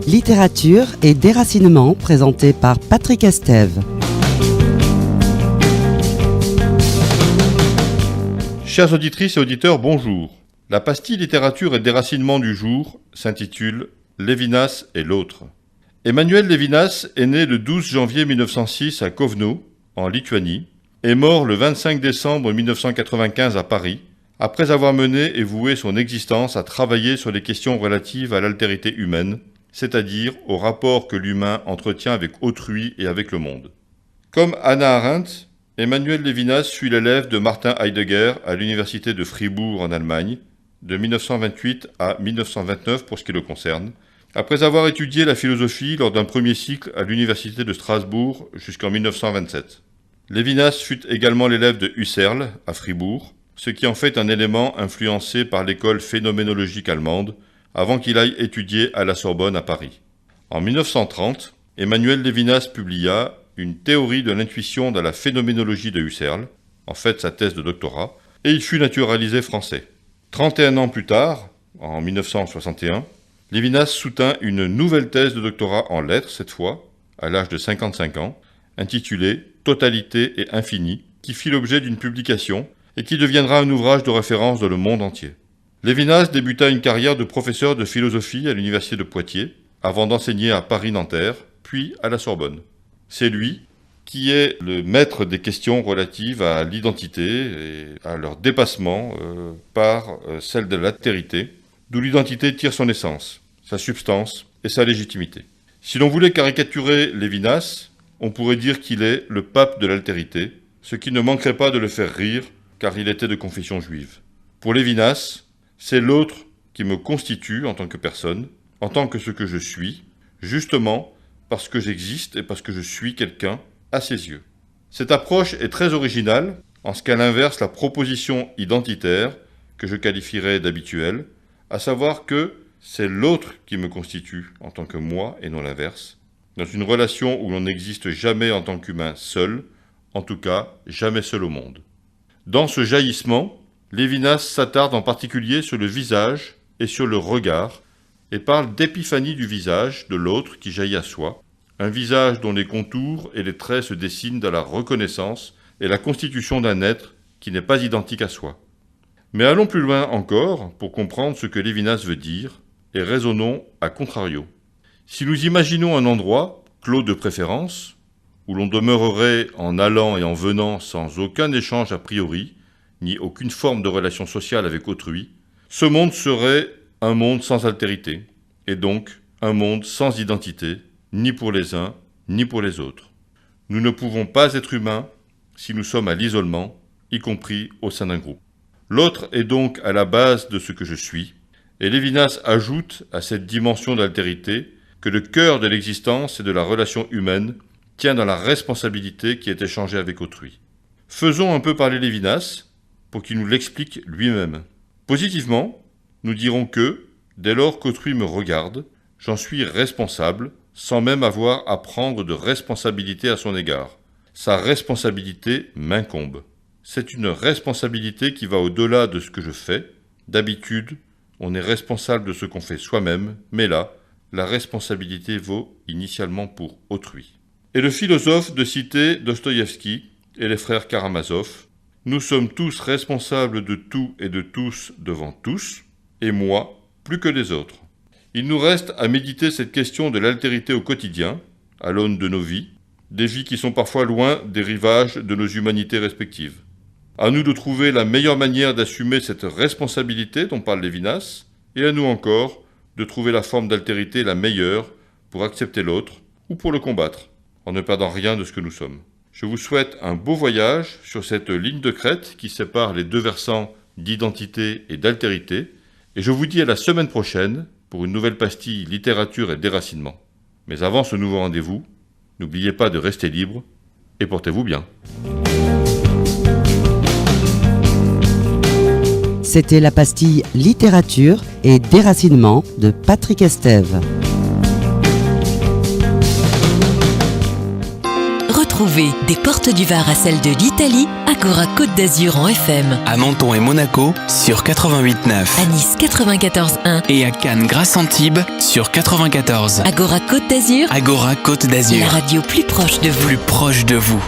Littérature et déracinement présenté par Patrick Estève. Chères auditrices et auditeurs, bonjour. La pastille littérature et déracinement du jour s'intitule « Lévinas et l'autre ». Emmanuel Lévinas est né le 12 janvier 1906 à Kovno, en Lituanie, et mort le 25 décembre 1995 à Paris, après avoir mené et voué son existence à travailler sur les questions relatives à l'altérité humaine, c'est-à-dire au rapport que l'humain entretient avec autrui et avec le monde. Comme Hannah Arendt, Emmanuel Lévinas fut l'élève de Martin Heidegger à l'université de Fribourg en Allemagne, de 1928 à 1929 pour ce qui le concerne, après avoir étudié la philosophie lors d'un premier cycle à l'université de Strasbourg jusqu'en 1927. Lévinas fut également l'élève de Husserl à Fribourg, ce qui en fait un élément influencé par l'école phénoménologique allemande, avant qu'il aille étudier à la Sorbonne à Paris. En 1930, Emmanuel Lévinas publia une théorie de l'intuition dans la phénoménologie de Husserl, en fait sa thèse de doctorat, et il fut naturalisé français. 31 ans plus tard, en 1961, Lévinas soutint une nouvelle thèse de doctorat en lettres, cette fois, à l'âge de 55 ans, intitulée « Totalité et infini », qui fit l'objet d'une publication et qui deviendra un ouvrage de référence dans le monde entier. Lévinas débuta une carrière de professeur de philosophie à l'université de Poitiers, avant d'enseigner à Paris-Nanterre, puis à la Sorbonne. C'est lui qui est le maître des questions relatives à l'identité et à leur dépassement par celle de l'altérité, d'où l'identité tire son essence, sa substance et sa légitimité. Si l'on voulait caricaturer Lévinas, on pourrait dire qu'il est le pape de l'altérité, ce qui ne manquerait pas de le faire rire, car il était de confession juive. Pour Lévinas, c'est l'autre qui me constitue en tant que personne, en tant que ce que je suis, justement parce que j'existe et parce que je suis quelqu'un à ses yeux. Cette approche est très originale en ce qu'elle inverse la proposition identitaire que je qualifierais d'habituelle, à savoir que c'est l'autre qui me constitue en tant que moi et non l'inverse, dans une relation où l'on n'existe jamais en tant qu'humain seul, en tout cas jamais seul au monde. Dans ce jaillissement, Lévinas s'attarde en particulier sur le visage et sur le regard, et parle d'épiphanie du visage de l'autre qui jaillit à soi, un visage dont les contours et les traits se dessinent dans la reconnaissance et la constitution d'un être qui n'est pas identique à soi. Mais allons plus loin encore pour comprendre ce que Lévinas veut dire, et raisonnons à contrario. Si nous imaginons un endroit, clos de préférence, où l'on demeurerait en allant et en venant sans aucun échange a priori, ni aucune forme de relation sociale avec autrui, ce monde serait un monde sans altérité, et donc un monde sans identité, ni pour les uns, ni pour les autres. Nous ne pouvons pas être humains si nous sommes à l'isolement, y compris au sein d'un groupe. L'autre est donc à la base de ce que je suis, et Lévinas ajoute à cette dimension d'altérité que le cœur de l'existence et de la relation humaine tient dans la responsabilité qui est échangée avec autrui. Faisons un peu parler Lévinas pour qu'il nous l'explique lui-même. Positivement, nous dirons que, dès lors qu'autrui me regarde, j'en suis responsable, sans même avoir à prendre de responsabilité à son égard. Sa responsabilité m'incombe. C'est une responsabilité qui va au-delà de ce que je fais. D'habitude, on est responsable de ce qu'on fait soi-même, mais là, la responsabilité vaut initialement pour autrui. Et le philosophe de citer Dostoïevski et les frères Karamazov, nous sommes tous responsables de tout et de tous devant tous, et moi, plus que les autres. Il nous reste à méditer cette question de l'altérité au quotidien, à l'aune de nos vies, des vies qui sont parfois loin des rivages de nos humanités respectives. À nous de trouver la meilleure manière d'assumer cette responsabilité dont parle Lévinas, et à nous encore de trouver la forme d'altérité la meilleure pour accepter l'autre ou pour le combattre, en ne perdant rien de ce que nous sommes. Je vous souhaite un beau voyage sur cette ligne de crête qui sépare les deux versants d'identité et d'altérité, et je vous dis à la semaine prochaine pour une nouvelle pastille littérature et déracinement. Mais avant ce nouveau rendez-vous, n'oubliez pas de rester libre et portez-vous bien. C'était la pastille littérature et déracinement de Patrick Estève. retrouvez des Portes du Var à celle de l'Italie, Agora Côte d'Azur en FM. À Menton et Monaco sur 88.9. À Nice 94.1. Et à Cannes grâce Antibes sur 94. Agora Côte d'Azur. Agora Côte d'Azur. La radio plus proche de vous. Plus proche de vous.